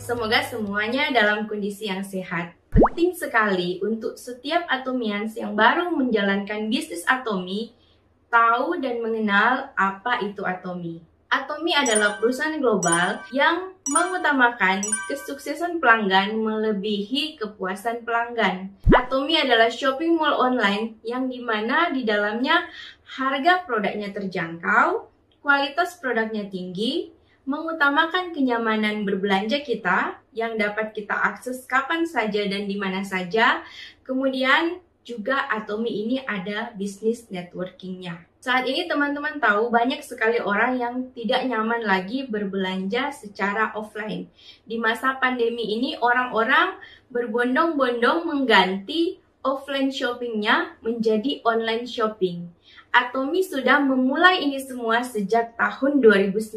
Semoga semuanya dalam kondisi yang sehat. Penting sekali untuk setiap Atomians yang baru menjalankan bisnis Atomi tahu dan mengenal apa itu Atomi. Atomi adalah perusahaan global yang mengutamakan kesuksesan pelanggan melebihi kepuasan pelanggan. Atomi adalah shopping mall online yang dimana di dalamnya harga produknya terjangkau, kualitas produknya tinggi, mengutamakan kenyamanan berbelanja kita yang dapat kita akses kapan saja dan di mana saja. Kemudian juga Atomi ini ada bisnis networkingnya. Saat ini teman-teman tahu banyak sekali orang yang tidak nyaman lagi berbelanja secara offline. Di masa pandemi ini orang-orang berbondong-bondong mengganti offline shoppingnya menjadi online shopping. Atomi sudah memulai ini semua sejak tahun 2009.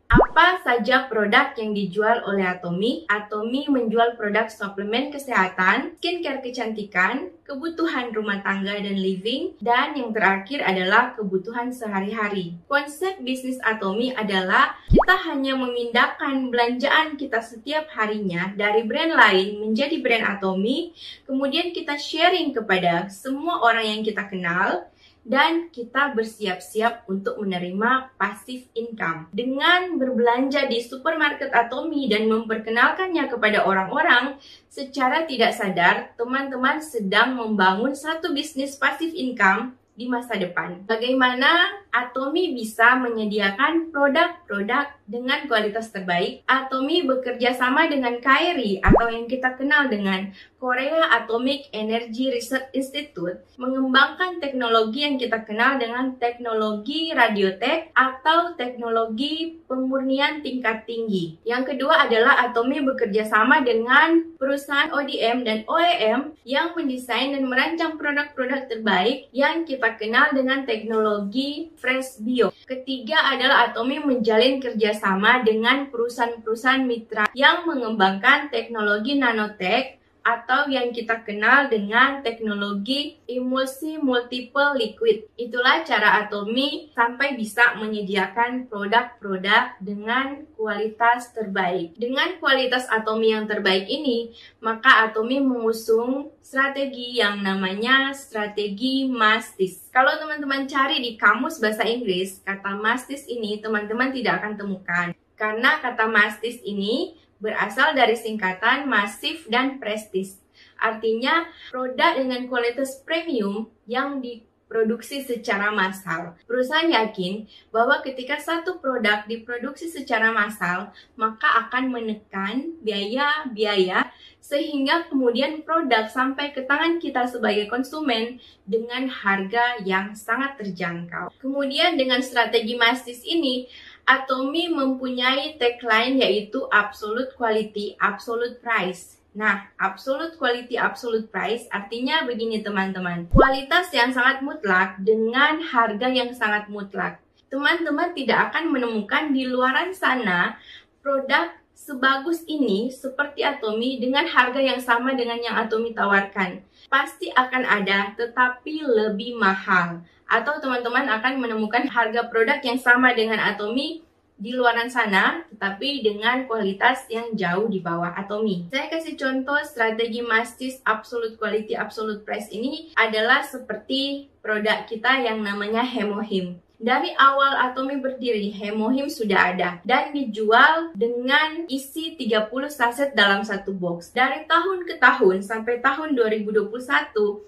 Apa saja produk yang dijual oleh Atomi? Atomi menjual produk suplemen kesehatan, skincare kecantikan, kebutuhan rumah tangga dan living, dan yang terakhir adalah kebutuhan sehari-hari. Konsep bisnis Atomi adalah kita hanya memindahkan belanjaan kita setiap harinya dari brand lain menjadi brand Atomi, kemudian kita sharing kepada semua orang yang kita kenal, dan kita bersiap-siap untuk menerima passive income. Dengan berbelanja di supermarket Atomi dan memperkenalkannya kepada orang-orang, secara tidak sadar, teman-teman sedang membangun satu bisnis passive income di masa depan. Bagaimana Atomi bisa menyediakan produk-produk dengan kualitas terbaik? Atomi bekerja sama dengan KAIRI atau yang kita kenal dengan Korea Atomic Energy Research Institute mengembangkan teknologi yang kita kenal dengan teknologi radiotek atau teknologi pemurnian tingkat tinggi. Yang kedua adalah Atomi bekerja sama dengan perusahaan ODM dan OEM yang mendesain dan merancang produk-produk terbaik yang kita kenal dengan teknologi Fresh Bio. Ketiga adalah Atomi menjalin kerjasama dengan perusahaan-perusahaan mitra yang mengembangkan teknologi nanotech atau yang kita kenal dengan teknologi emulsi multiple liquid. Itulah cara Atomi sampai bisa menyediakan produk-produk dengan kualitas terbaik. Dengan kualitas Atomi yang terbaik ini, maka Atomi mengusung strategi yang namanya strategi MASTIS. Kalau teman-teman cari di kamus bahasa Inggris, kata MASTIS ini teman-teman tidak akan temukan. Karena kata MASTIS ini berasal dari singkatan masif dan prestis. Artinya produk dengan kualitas premium yang diproduksi secara massal. Perusahaan yakin bahwa ketika satu produk diproduksi secara massal, maka akan menekan biaya-biaya sehingga kemudian produk sampai ke tangan kita sebagai konsumen dengan harga yang sangat terjangkau. Kemudian dengan strategi MASTIS ini, Atomi mempunyai tagline yaitu Absolute Quality, Absolute Price. Nah, Absolute Quality, Absolute Price artinya begini teman-teman. Kualitas yang sangat mutlak dengan harga yang sangat mutlak. Teman-teman tidak akan menemukan di luaran sana produk sebagus ini seperti Atomi dengan harga yang sama dengan yang Atomi tawarkan. Pasti akan ada, tetapi lebih mahal. Atau teman-teman akan menemukan harga produk yang sama dengan Atomi di luaran sana, tetapi dengan kualitas yang jauh di bawah Atomi. Saya kasih contoh strategi MASTIS Absolute Quality, Absolute Price ini adalah seperti produk kita yang namanya Hemohim. Dari awal Atomi berdiri, Hemohim sudah ada dan dijual dengan isi 30 saset dalam satu box. Dari tahun ke tahun sampai tahun 2021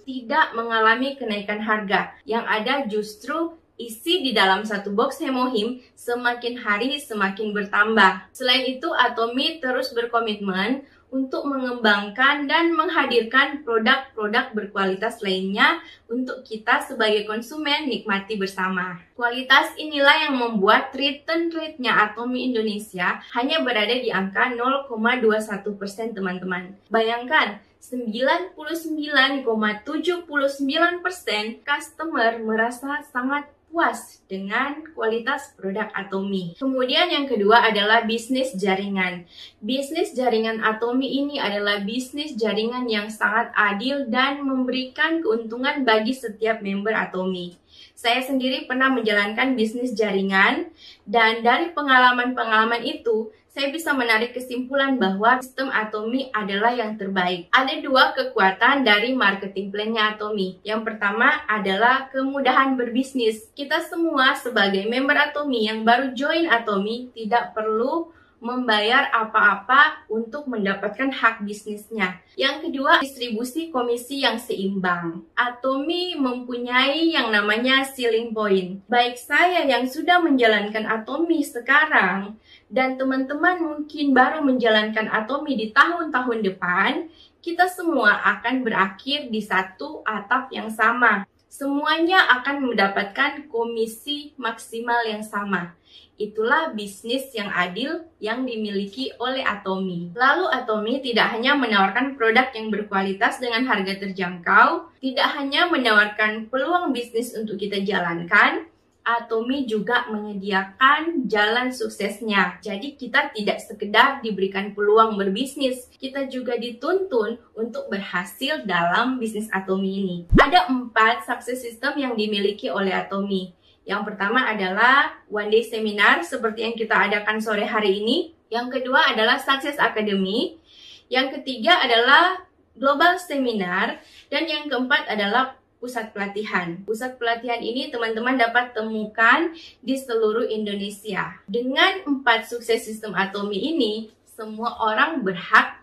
tidak mengalami kenaikan harga. Yang ada justru isi di dalam satu box Hemohim semakin hari semakin bertambah. Selain itu, Atomi terus berkomitmen untuk mengembangkan dan menghadirkan produk-produk berkualitas lainnya untuk kita sebagai konsumen nikmati bersama. Kualitas inilah yang membuat return rate-nya Atomi Indonesia hanya berada di angka 0,21% teman-teman. Bayangkan, 99,79% customer merasa sangat puas dengan kualitas produk Atomi. Kemudian yang kedua adalah bisnis jaringan. Bisnis jaringan Atomi ini adalah bisnis jaringan yang sangat adil dan memberikan keuntungan bagi setiap member Atomi. Saya sendiri pernah menjalankan bisnis jaringan dan dari pengalaman-pengalaman itu, saya bisa menarik kesimpulan bahwa sistem Atomy adalah yang terbaik. Ada dua kekuatan dari marketing plan-nya Atomy. Yang pertama adalah kemudahan berbisnis. Kita semua sebagai member Atomy yang baru join Atomy tidak perlu membayar apa-apa untuk mendapatkan hak bisnisnya. Yang kedua, distribusi komisi yang seimbang. Atomy mempunyai yang namanya ceiling point. Baik saya yang sudah menjalankan Atomy sekarang dan teman-teman mungkin baru menjalankan Atomy di tahun-tahun depan, kita semua akan berakhir di satu atap yang sama. Semuanya akan mendapatkan komisi maksimal yang sama. Itulah bisnis yang adil yang dimiliki oleh Atomy. Lalu Atomy tidak hanya menawarkan produk yang berkualitas dengan harga terjangkau, tidak hanya menawarkan peluang bisnis untuk kita jalankan, Atomy juga menyediakan jalan suksesnya. Jadi kita tidak sekedar diberikan peluang berbisnis, kita juga dituntun untuk berhasil dalam bisnis Atomy ini. Ada 4 success system yang dimiliki oleh Atomy. Yang pertama adalah One Day Seminar seperti yang kita adakan sore hari ini. Yang kedua adalah Success Academy. Yang ketiga adalah Global Seminar. Dan yang keempat adalah pusat pelatihan. Pusat pelatihan ini teman-teman dapat temukan di seluruh Indonesia. Dengan 4 sukses sistem Atomy ini, semua orang berhak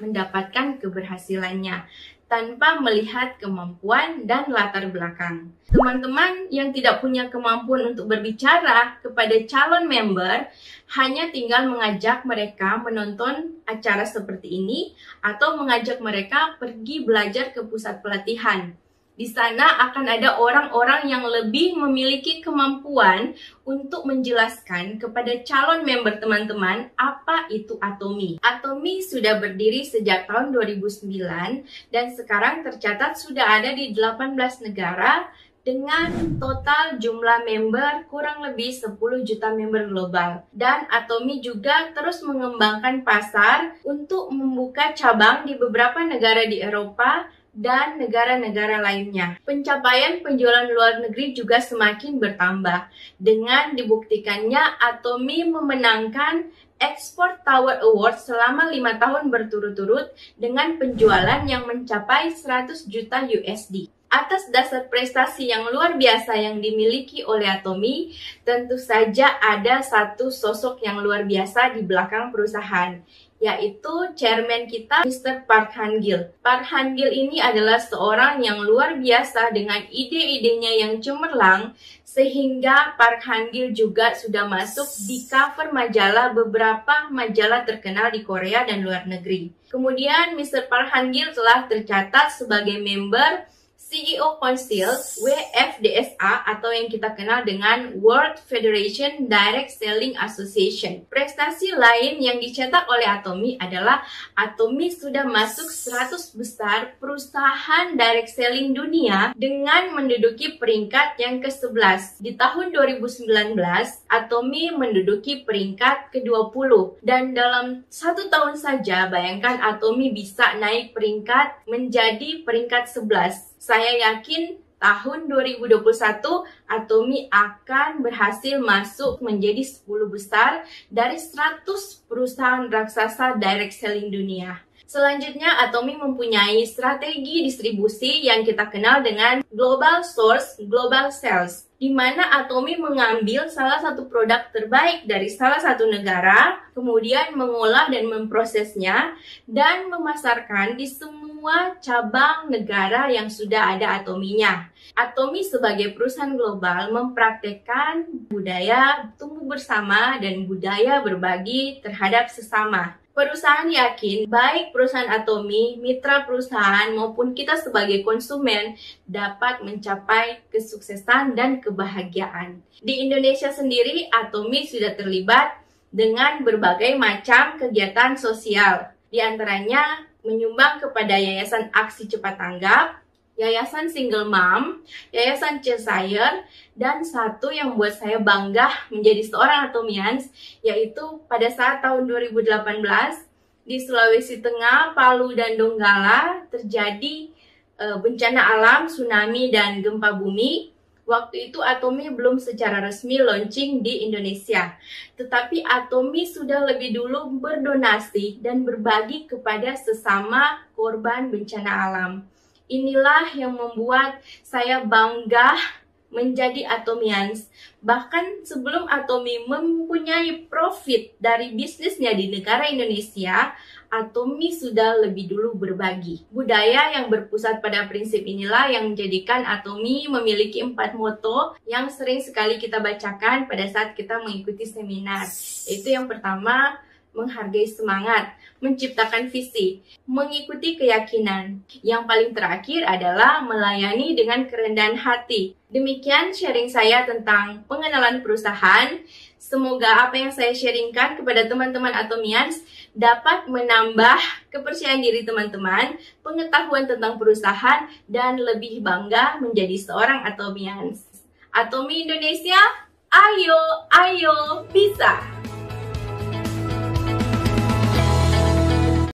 mendapatkan keberhasilannya tanpa melihat kemampuan dan latar belakang. Teman-teman yang tidak punya kemampuan untuk berbicara kepada calon member, hanya tinggal mengajak mereka menonton acara seperti ini atau mengajak mereka pergi belajar ke pusat pelatihan. Di sana akan ada orang-orang yang lebih memiliki kemampuan untuk menjelaskan kepada calon member teman-teman apa itu Atomy. Atomy sudah berdiri sejak tahun 2009 dan sekarang tercatat sudah ada di 18 negara dengan total jumlah member kurang lebih 10 juta member global. Dan Atomy juga terus mengembangkan pasar untuk membuka cabang di beberapa negara di Eropa dan negara-negara lainnya. Pencapaian penjualan luar negeri juga semakin bertambah dengan dibuktikannya Atomy memenangkan Export Tower Award selama 5 tahun berturut-turut dengan penjualan yang mencapai 100 juta USD. Atas dasar prestasi yang luar biasa yang dimiliki oleh Atomy, tentu saja ada satu sosok yang luar biasa di belakang perusahaan, yaitu chairman kita, Mr. Park Han-gil. Park Han-gil ini adalah seorang yang luar biasa dengan ide-idenya yang cemerlang, sehingga Park Han-gil juga sudah masuk di cover majalah beberapa majalah terkenal di Korea dan luar negeri. Kemudian Mr. Park Han-gil telah tercatat sebagai member CEO Council WFDSA atau yang kita kenal dengan World Federation Direct Selling Association. Prestasi lain yang dicetak oleh Atomy adalah Atomy sudah masuk 100 besar perusahaan direct selling dunia dengan menduduki peringkat yang ke-11. Di tahun 2019, Atomy menduduki peringkat ke-20 dan dalam 1 tahun saja bayangkan Atomy bisa naik peringkat menjadi peringkat 11. Saya yakin tahun 2021 Atomy akan berhasil masuk menjadi 10 besar dari 100 perusahaan raksasa direct selling dunia. Selanjutnya, Atomy mempunyai strategi distribusi yang kita kenal dengan Global Source, Global Sales, di mana Atomy mengambil salah satu produk terbaik dari salah satu negara, kemudian mengolah dan memprosesnya, dan memasarkan di semua cabang negara yang sudah ada Atomy-nya. Atomy sebagai perusahaan global mempraktekkan budaya tumbuh bersama dan budaya berbagi terhadap sesama. Perusahaan yakin, baik perusahaan Atomy, mitra perusahaan, maupun kita sebagai konsumen dapat mencapai kesuksesan dan kebahagiaan. Di Indonesia sendiri, Atomy sudah terlibat dengan berbagai macam kegiatan sosial. Di antaranya, menyumbang kepada Yayasan Aksi Cepat Tanggap, Yayasan Single Mom, Yayasan Cheshire, dan satu yang membuat saya bangga menjadi seorang Atomyans, yaitu pada saat tahun 2018 di Sulawesi Tengah, Palu, dan Donggala terjadi bencana alam, tsunami, dan gempa bumi. Waktu itu Atomi belum secara resmi launching di Indonesia, tetapi Atomi sudah lebih dulu berdonasi dan berbagi kepada sesama korban bencana alam. Inilah yang membuat saya bangga menjadi Atomians. Bahkan sebelum Atomi mempunyai profit dari bisnisnya di negara Indonesia, Atomi sudah lebih dulu berbagi. Budaya yang berpusat pada prinsip inilah yang menjadikan Atomi memiliki 4 moto yang sering sekali kita bacakan pada saat kita mengikuti seminar. Yaitu yang pertama, menghargai semangat, menciptakan visi, mengikuti keyakinan. Yang paling terakhir adalah melayani dengan kerendahan hati. Demikian sharing saya tentang pengenalan perusahaan. Semoga apa yang saya sharingkan kepada teman-teman Atomians dapat menambah kepercayaan diri teman-teman, pengetahuan tentang perusahaan, dan lebih bangga menjadi seorang Atomians. Atomi Indonesia, ayo, ayo, bisa!